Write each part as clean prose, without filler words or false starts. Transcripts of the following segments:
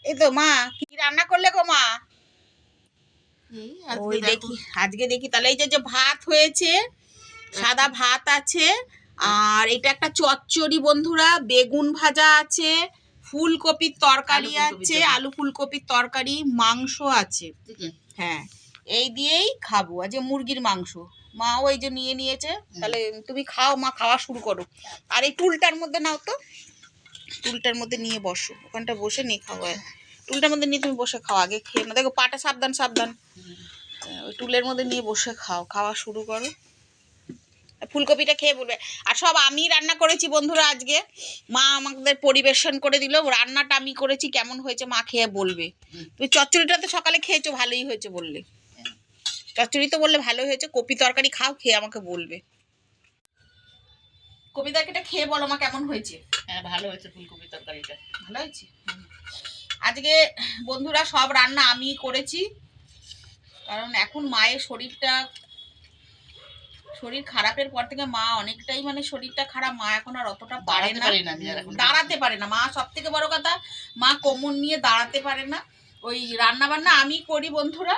এই তো মা কি রান্না করলে গো মা? আজকে ওই দেখি আজকে দেখি তাহলে এই যে ভাত হয়েছে, সাদা ভাত আছে, আর এটা একটা চচ্চড়ি বন্ধুরা, বেগুন ভাজা আছে, ফুলকপির তরকারি আছে, আলু ফুলকপির তরকারি, মাংস আছে। হ্যাঁ, এই দিয়েই খাবো। আজকে মুরগির মাংস মা ওই যে নিয়ে নিয়েছে। তাহলে তুমি খাও মা, খাওয়া শুরু করো। আর এই টুলটার মধ্যে নাও তো, টুলটার মধ্যে নিয়ে বসো, ওখানটা বসে নিয়ে খাও। টুলটার মধ্যে নিয়ে তুমি বসে খাও, আগে খেয়ে না, দেখো পাটা সাবধান সাবধান। ওই টুলের মধ্যে নিয়ে বসে খাও, খাওয়া শুরু করো। ফুলকপিটা খেয়ে বলবে। আর সব আমি রান্না করেছি বন্ধুরা আজকে, মা আমাদের পরিবেশন করে দিল। রান্নাটা আমি করেছি, কেমন হয়েছে মা খেয়ে বলবে। তুমি চচ্চড়িটা তো সকালে খেয়েছো, ভালোই হয়েছে বললে। চচ্চড়ি তো বললে ভালোই হয়েছে, কপি তরকারি খাও, খেয়ে আমাকে বলবে। কপি তরকারিটা খেয়ে বলো মা কেমন হয়েছে। হ্যাঁ, ভালো হয়েছে ফুলকপি তরকারিটা, ভালো হয়েছে। আজকে বন্ধুরা সব রান্না আমি করেছি, কারণ এখন মায়ের শরীর খারাপের পর থেকে মা অনেকটাই মানে শরীরটা খারাপ, মা এখন আর অতটা পারে না, দাঁড়াতে পারে না মা। সব থেকে বড় কথা, মা কোমর নিয়ে দাঁড়াতে পারে না। ওই রান্না বান্না আমি করি বন্ধুরা।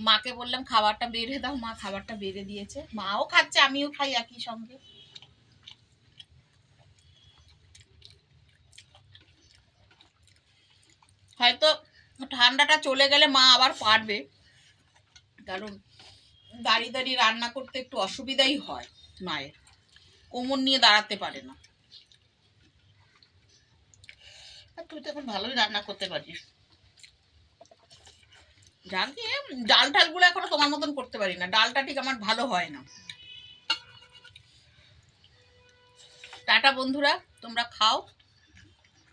মাকে বললাম খাবারটা বেড়ে দাও, মা খাবারটা বেড়ে দিয়েছে, মাও খাচ্ছে আমিও খাই একই সঙ্গে। হয়তো ঠান্ডাটা চলে গেলে মা আবার পারবে, কারণ দাঁড়িয়ে দাঁড়িয়ে রান্না করতে একটু অসুবিধাই হয় মায়ের, কোমর নিয়ে দাঁড়াতে পারে না। তুই তো এখন ভালোই রান্না করতে পারিস। যাকে ডাল টালগুলো এখনো তোমার মতন করতে পারি না, ডালটা ঠিক আমার ভালো হয় না। টাটা বন্ধুরা, তোমরা খাও।